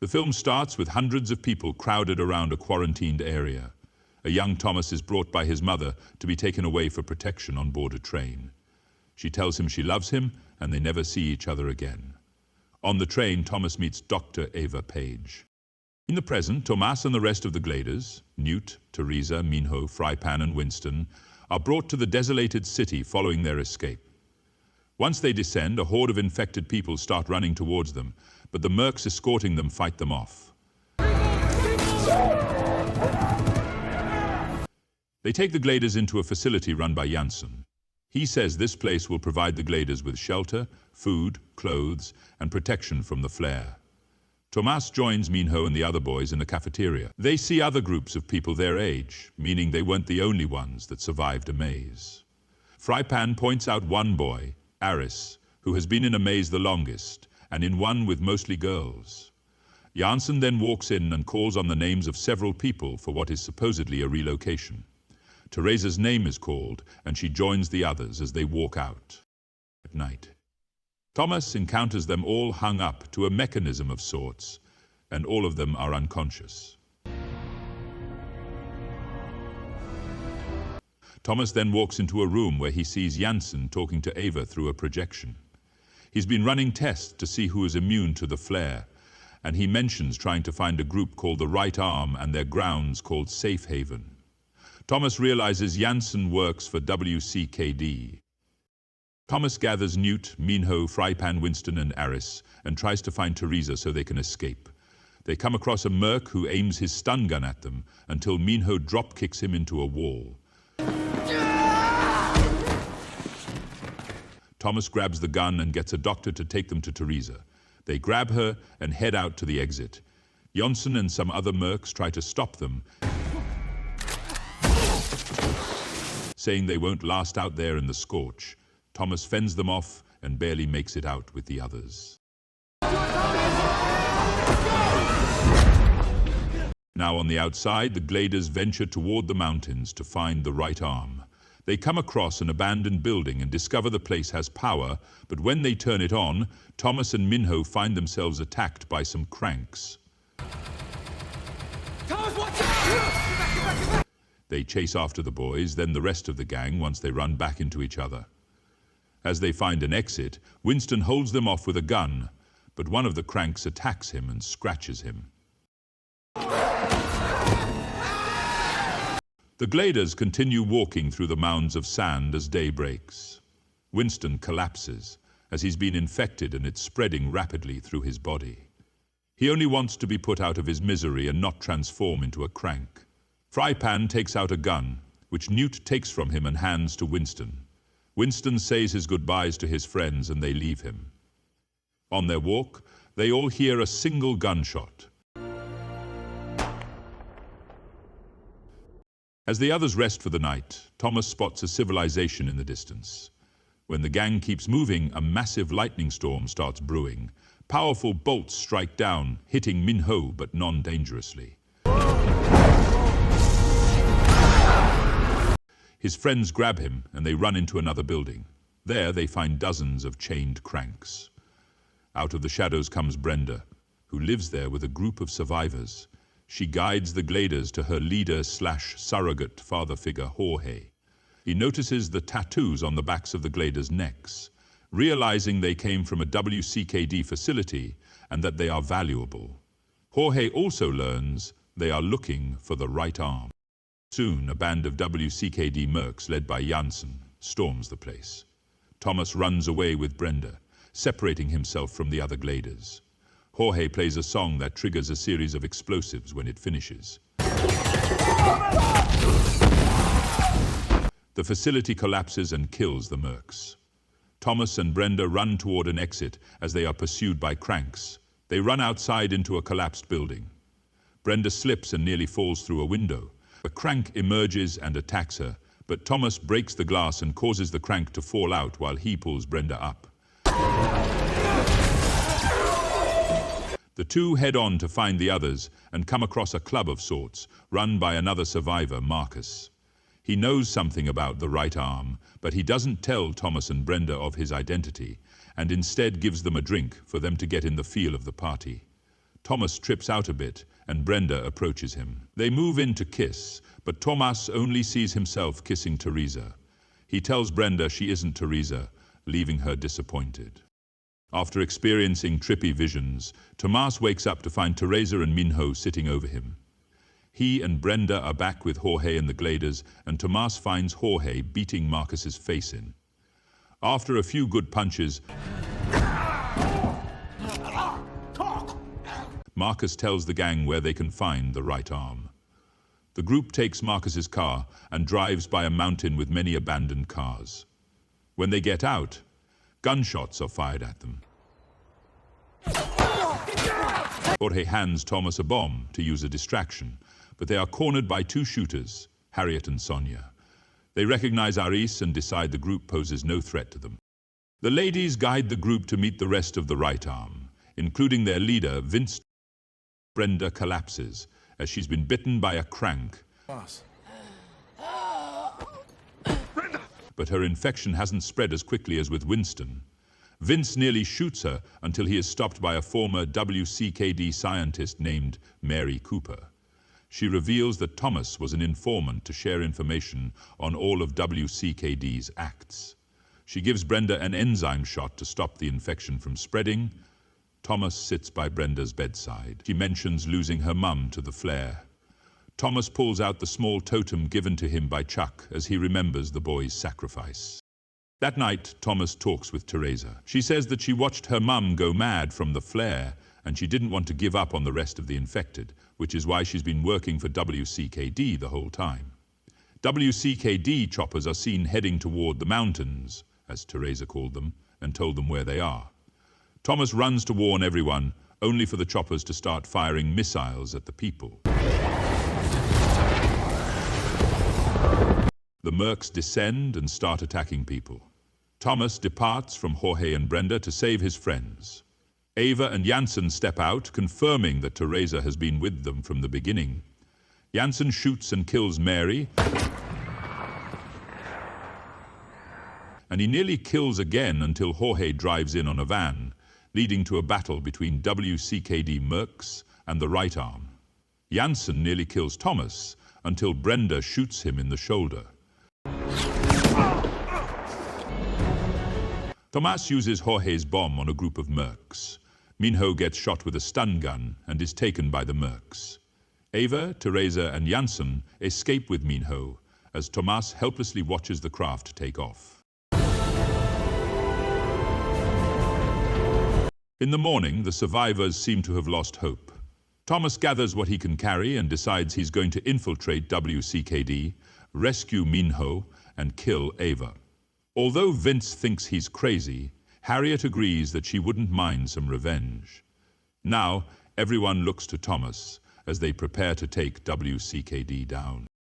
The film starts with hundreds of people crowded around a quarantined area. A young Thomas is brought by his mother to be taken away for protection on board a train. She tells him she loves him and they never see each other again. On the train, Thomas meets Dr. Eva Page. In the present, Thomas and the rest of the Gladers, Newt, Teresa, Minho, Frypan and Winston, are brought to the desolated city following their escape. Once they descend, a horde of infected people start running towards them, but the mercs escorting them fight them off. They take the Gladers into a facility run by Janssen. He says this place will provide the Gladers with shelter, food, clothes, and protection from the flare. Thomas joins Minho and the other boys in the cafeteria. They see other groups of people their age, meaning they weren't the only ones that survived a maze. Frypan points out one boy, Aris, who has been in a maze the longest, and in one with mostly girls. Janssen then walks in and calls on the names of several people for what is supposedly a relocation. Teresa's name is called, and she joins the others as they walk out. At night, Thomas encounters them all hung up to a mechanism of sorts, and all of them are unconscious. Thomas then walks into a room where he sees Janssen talking to Eva through a projection. He's been running tests to see who is immune to the flare, and he mentions trying to find a group called the Right Arm and their grounds called Safe Haven. Thomas realizes Janssen works for WCKD. Thomas gathers Newt, Minho, Frypan, Winston and Aris and tries to find Teresa so they can escape. They come across a merc who aims his stun gun at them until Minho drop kicks him into a wall. Thomas grabs the gun and gets a doctor to take them to Teresa. They grab her and head out to the exit. Janssen and some other mercs try to stop them, saying they won't last out there in the scorch. Thomas fends them off and barely makes it out with the others. Now on the outside, the Gladers venture toward the mountains to find the Right Arm. They come across an abandoned building and discover the place has power, but when they turn it on, Thomas and Minho find themselves attacked by some cranks. Thomas, watch out! They chase after the boys, then the rest of the gang once they run back into each other. As they find an exit, Winston holds them off with a gun, but one of the cranks attacks him and scratches him. The Gladers continue walking through the mounds of sand as day breaks. Winston collapses as he's been infected and it's spreading rapidly through his body. He only wants to be put out of his misery and not transform into a crank. Frypan takes out a gun, which Newt takes from him and hands to Winston. Winston says his goodbyes to his friends and they leave him. On their walk, they all hear a single gunshot. As the others rest for the night, Thomas spots a civilization in the distance. When the gang keeps moving, a massive lightning storm starts brewing. Powerful bolts strike down, hitting Minho but non-dangerously. His friends grab him and they run into another building. There they find dozens of chained cranks. Out of the shadows comes Brenda, who lives there with a group of survivors. She guides the Gladers to her leader/surrogate father figure, Jorge. He notices the tattoos on the backs of the Gladers' necks, realizing they came from a WCKD facility and that they are valuable. Jorge also learns they are looking for the Right Arm. Soon, a band of WCKD mercs led by Janssen storms the place. Thomas runs away with Brenda, separating himself from the other Gladers. Jorge plays a song that triggers a series of explosives when it finishes. The facility collapses and kills the mercs. Thomas and Brenda run toward an exit as they are pursued by cranks. They run outside into a collapsed building. Brenda slips and nearly falls through a window. A crank emerges and attacks her, but Thomas breaks the glass and causes the crank to fall out while he pulls Brenda up. The two head on to find the others and come across a club of sorts, run by another survivor, Marcus. He knows something about the Right Arm, but he doesn't tell Thomas and Brenda of his identity, and instead gives them a drink for them to get in the feel of the party. Thomas trips out a bit and Brenda approaches him. They move in to kiss, but Thomas only sees himself kissing Teresa. He tells Brenda she isn't Teresa, leaving her disappointed. After experiencing trippy visions, Tomas wakes up to find Teresa and Minho sitting over him. He and Brenda are back with Jorge and the Gladers, and Tomas finds Jorge beating Marcus's face in. After a few good punches, Marcus tells the gang where they can find the right arm. The group takes Marcus's car and drives by a mountain with many abandoned cars. When they get out, gunshots are fired at them. Jorge hands Thomas a bomb to use a distraction, but they are cornered by two shooters, Harriet and Sonia. They recognize Aris and decide the group poses no threat to them. The ladies guide the group to meet the rest of the right arm, including their leader, Vince. Brenda collapses as she's been bitten by a crank. Boss. But her infection hasn't spread as quickly as with Winston. Vince nearly shoots her until he is stopped by a former WCKD scientist named Mary Cooper. She reveals that Thomas was an informant to share information on all of WCKD's acts. She gives Brenda an enzyme shot to stop the infection from spreading. Thomas sits by Brenda's bedside. She mentions losing her mum to the flare. Thomas pulls out the small totem given to him by Chuck as he remembers the boy's sacrifice. That night, Thomas talks with Teresa. She says that she watched her mum go mad from the flare and she didn't want to give up on the rest of the infected, which is why she's been working for WCKD the whole time. WCKD choppers are seen heading toward the mountains, as Teresa called them, and told them where they are. Thomas runs to warn everyone, only for the choppers to start firing missiles at the people. The mercs descend and start attacking people. Thomas departs from Jorge and Brenda to save his friends. Ava and Janssen step out, confirming that Teresa has been with them from the beginning. Janssen shoots and kills Mary, and he nearly kills again until Jorge drives in on a van, leading to a battle between WCKD mercs and the right arm. Janssen nearly kills Thomas until Brenda shoots him in the shoulder. Tomas uses Jorge's bomb on a group of mercs. Minho gets shot with a stun gun and is taken by the mercs. Ava, Teresa, and Janssen escape with Minho as Tomas helplessly watches the craft take off. In the morning, the survivors seem to have lost hope. Thomas gathers what he can carry and decides he's going to infiltrate WCKD, rescue Minho, and kill Ava. Although Vince thinks he's crazy, Harriet agrees that she wouldn't mind some revenge. Now, everyone looks to Thomas as they prepare to take WCKD down.